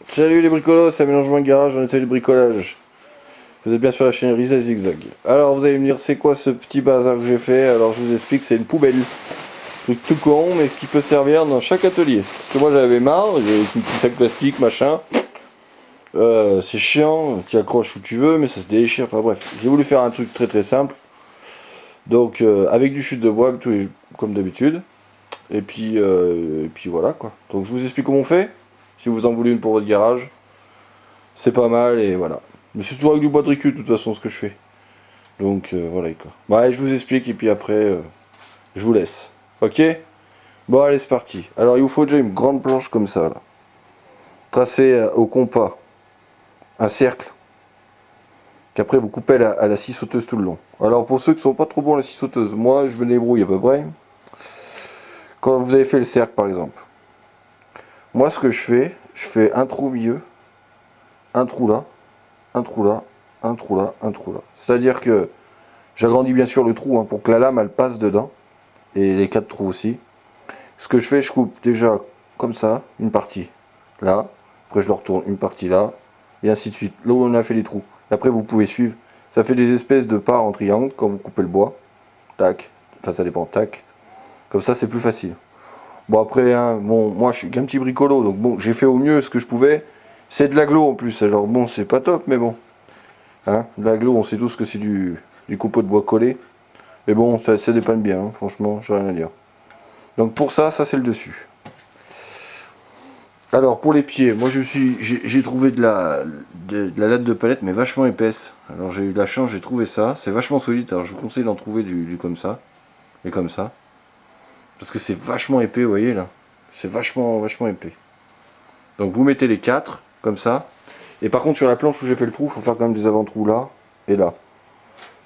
Salut les bricolos, c'est Mélangement Garage, on essaie le bricolage. Vous êtes bien sur la chaîne Risa Zigzag. Alors vous allez me dire c'est quoi ce petit bazar que j'ai fait. Alors je vous explique, c'est une poubelle. Truc tout con mais qui peut servir dans chaque atelier. Parce que moi j'avais marre, j'ai une petite sac plastique machin. C'est chiant, tu accroches où tu veux mais ça se déchire, enfin bref. J'ai voulu faire un truc très très simple. Donc avec du chute de bois comme d'habitude. Et puis voilà quoi. Donc je vous explique comment on fait. Si vous en voulez une pour votre garage. C'est pas mal et voilà. Mais c'est toujours avec du bois de récup de toute façon ce que je fais. Donc voilà quoi. Bon allez, je vous explique et puis après je vous laisse. Ok? Bon allez c'est parti. Alors il vous faut déjà une grande planche comme ça là. Tracez au compas un cercle. Qu'après vous coupez à la scie sauteuse tout le long. Alors pour ceux qui sont pas trop bons à la scie sauteuse, moi je me débrouille à peu près. Quand vous avez fait le cercle par exemple. Moi ce que je fais un trou au milieu, un trou là, un trou là, un trou là, un trou là. C'est-à-dire que j'agrandis bien sûr le trou pour que la lame elle passe dedans. Et les 4 trous aussi. Ce que je fais, je coupe déjà comme ça, une partie là. Après je le retourne une partie là. Et ainsi de suite. Là où on a fait les trous. Et après vous pouvez suivre. Ça fait des espèces de parts en triangle quand vous coupez le bois. Tac. Enfin ça dépend. Tac. Comme ça c'est plus facile. Bon après, bon, moi je suis qu'un petit bricolo. Donc bon, j'ai fait au mieux ce que je pouvais. C'est de l'agglo en plus. Alors bon, c'est pas top, mais bon. De l'agglo, on sait tous que c'est du copeau de bois collé. Mais bon, ça dépanne bien, franchement, j'ai rien à dire. Donc pour ça c'est le dessus. Alors pour les pieds, moi j'ai trouvé de la latte de palette, mais vachement épaisse. Alors j'ai eu la chance, j'ai trouvé ça. C'est vachement solide, alors je vous conseille d'en trouver du comme ça. Et comme ça. Parce que c'est vachement épais, vous voyez là. C'est vachement épais. Donc vous mettez les 4, comme ça. Et par contre sur la planche où j'ai fait le trou, il faut faire quand même des avant-trous là et là.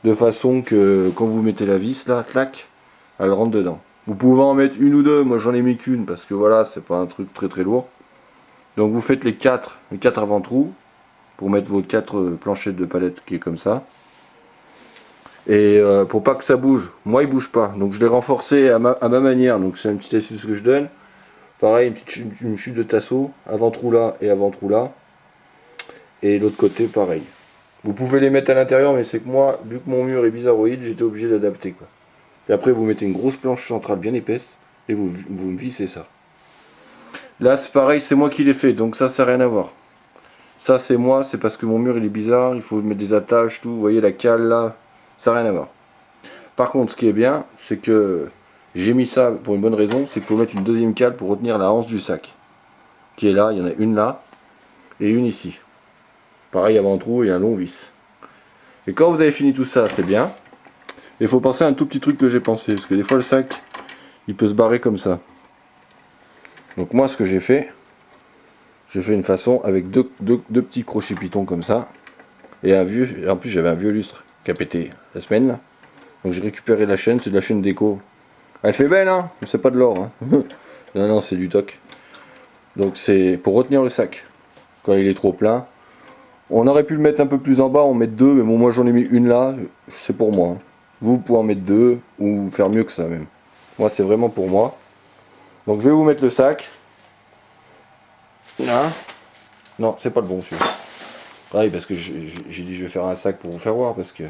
De façon que quand vous mettez la vis là, clac, elle rentre dedans. Vous pouvez en mettre une ou deux, moi j'en ai mis qu'une parce que voilà, c'est pas un truc très très lourd. Donc vous faites les 4 avant-trous pour mettre vos 4 planchettes de palette qui est comme ça. Et pour pas que ça bouge, moi il bouge pas, donc je l'ai renforcé à ma manière, donc c'est une petite astuce que je donne. Pareil, une chute de tasseau, avant-trou là et avant-trou là. Et l'autre côté pareil. Vous pouvez les mettre à l'intérieur, mais c'est que moi, vu que mon mur est bizarroïde, j'étais obligé d'adapter quoi. Et après vous mettez une grosse planche centrale bien épaisse et vous me vissez ça. Là c'est pareil, c'est moi qui l'ai fait, donc ça n'a rien à voir. Ça c'est moi, c'est parce que mon mur il est bizarre, il faut mettre des attaches, tout, vous voyez la cale là, ça n'a rien à voir. Par contre ce qui est bien, c'est que j'ai mis ça pour une bonne raison, c'est qu'il faut mettre une deuxième cale pour retenir la hanche du sac. Qui est là, il y en a une là, et une ici. Pareil avant trou et un long vis. Et quand vous avez fini tout ça, c'est bien. Il faut penser à un tout petit truc que j'ai pensé, parce que des fois le sac, il peut se barrer comme ça. Donc moi ce que j'ai fait une façon avec deux petits crochets pitons comme ça. Et en plus j'avais un vieux lustre qui a pété la semaine là. Donc j'ai récupéré la chaîne, c'est de la chaîne déco. Elle fait belle hein, mais c'est pas de l'or hein. Non non c'est du toc. Donc c'est pour retenir le sac. Quand il est trop plein. On aurait pu le mettre un peu plus en bas, en mettre 2, mais bon moi j'en ai mis une là, c'est pour moi. Vous pouvez en mettre 2 ou faire mieux que ça même. Moi c'est vraiment pour moi. Donc je vais vous mettre le sac. Là. Non, c'est pas le bon celui-là. Ah oui, parce que j'ai dit je vais faire un sac pour vous faire voir parce que.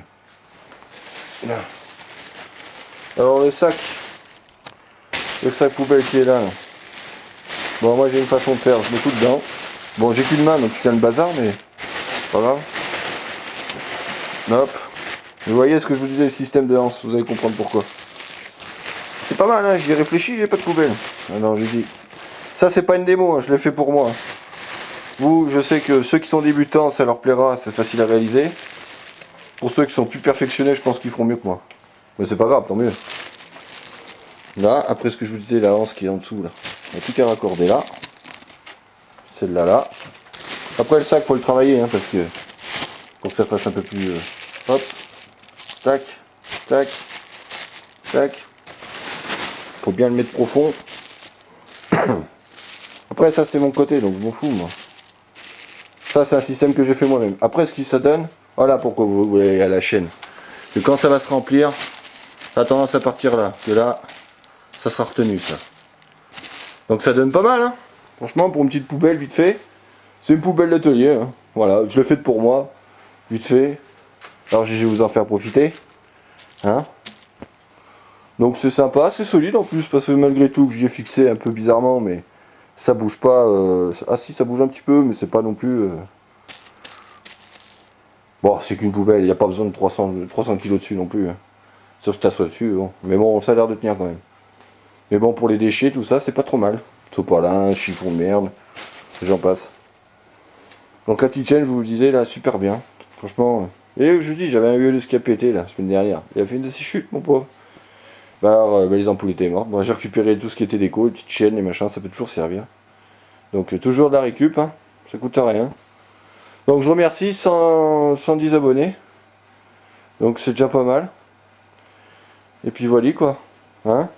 Là. Alors le sac poubelle qui est là. Bon moi j'ai une façon de faire, je mets tout dedans. Bon j'ai qu'une main donc je tiens le bazar mais pas grave. Hop. Vous voyez ce que je vous disais, le système de hanse, vous allez comprendre pourquoi. C'est pas mal, hein, j'y ai réfléchi, j'ai pas de poubelle. Alors j'ai dit, ça c'est pas une démo, hein, je l'ai fait pour moi. Vous, je sais que ceux qui sont débutants, ça leur plaira, c'est facile à réaliser. Pour ceux qui sont plus perfectionnés, je pense qu'ils feront mieux que moi. Mais c'est pas grave, tant mieux. Là, après ce que je vous disais, la hanse qui est en dessous, là. Il n'y a plus qu'à raccorder là. Celle-là, là. Après le sac, faut le travailler, hein, parce que pour que ça fasse un peu plus... hop. Tac, tac, tac. Faut bien le mettre profond. Après ça c'est mon côté donc je m'en fous moi. Ça c'est un système que j'ai fait moi-même. Après ce qui ça donne, voilà pourquoi vous voyez à la chaîne. Que quand ça va se remplir, ça a tendance à partir là. Que là, ça sera retenu ça. Donc ça donne pas mal hein. Franchement pour une petite poubelle vite fait, C'est une poubelle d'atelier, hein. Voilà, je l'ai faite pour moi, vite fait. Alors je vais vous en faire profiter. Hein. Donc c'est sympa, c'est solide en plus, parce que malgré tout, que j'y ai fixé un peu bizarrement, mais ça bouge pas. Ah si, ça bouge un petit peu, mais c'est pas non plus... Bon, c'est qu'une poubelle, il n'y a pas besoin de 300 kilos dessus non plus. Hein. Sauf que tu t'assois dessus, bon. Mais bon, ça a l'air de tenir quand même. Mais bon, pour les déchets, tout ça, c'est pas trop mal. Sopalin, chiffon de merde, j'en passe. Donc la petite chaîne, je vous le disais, là, super bien. Franchement. Et je dis, j'avais un ULS qui a pété, là, la semaine dernière. Il a fait une de ses chutes, mon pauvre. Bah alors, les ampoules étaient mortes. Bon, j'ai récupéré tout ce qui était déco, les petites chaînes, les machins, ça peut toujours servir. Donc toujours de la récup, hein. Ça coûte rien. Donc je remercie 110 abonnés. Donc c'est déjà pas mal. Et puis voilà quoi. Hein.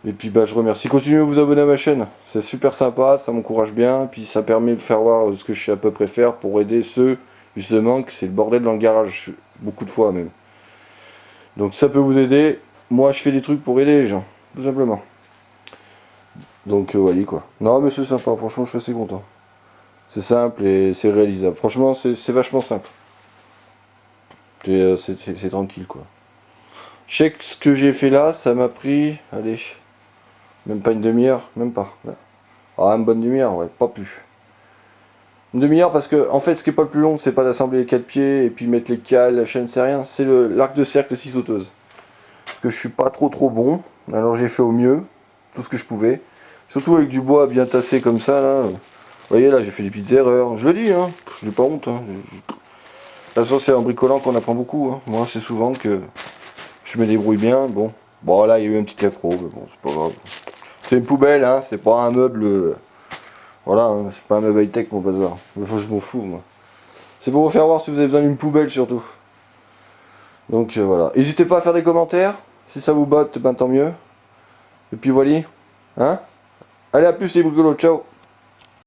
Et puis bah je remercie. Continuez à vous abonner à ma chaîne. C'est super sympa, ça m'encourage bien. Puis ça permet de faire voir ce que je sais à peu près faire pour aider ceux justement que c'est le bordel dans le garage. Beaucoup de fois même. Donc ça peut vous aider. Moi je fais des trucs pour aider les gens. Tout simplement. Donc voilà quoi. Non mais c'est sympa, franchement je suis assez content. C'est simple et c'est réalisable. Franchement c'est vachement simple. C'est tranquille quoi. Je sais que ce que j'ai fait là, ça m'a pris, allez, même pas une demi-heure, même pas. Ah, une bonne demi-heure, ouais, pas plus. Une demi-heure parce que, en fait, ce qui est pas le plus long, c'est pas d'assembler les 4 pieds et puis mettre les cales, la chaîne, c'est rien, c'est l'arc de cercle 6 sauteuses. Parce que je suis pas trop bon, alors j'ai fait au mieux, tout ce que je pouvais. Surtout avec du bois bien tassé comme ça, là. Vous voyez, là, j'ai fait des petites erreurs. Je le dis, hein, j'ai pas honte. Hein. De toute façon, c'est en bricolant qu'on apprend beaucoup. Hein. Moi, c'est souvent que je me débrouille bien. Bon, là, il y a eu un petit accro, mais bon, c'est pas grave. C'est une poubelle, hein, c'est pas un meuble. Voilà, hein, c'est pas un meuble high-tech, mon bazar. Je m'en fous, moi. C'est pour vous faire voir si vous avez besoin d'une poubelle, surtout. Donc, voilà. N'hésitez pas à faire des commentaires. Si ça vous botte, ben tant mieux. Et puis voilà. Hein. Allez, à plus, les bricolos. Ciao.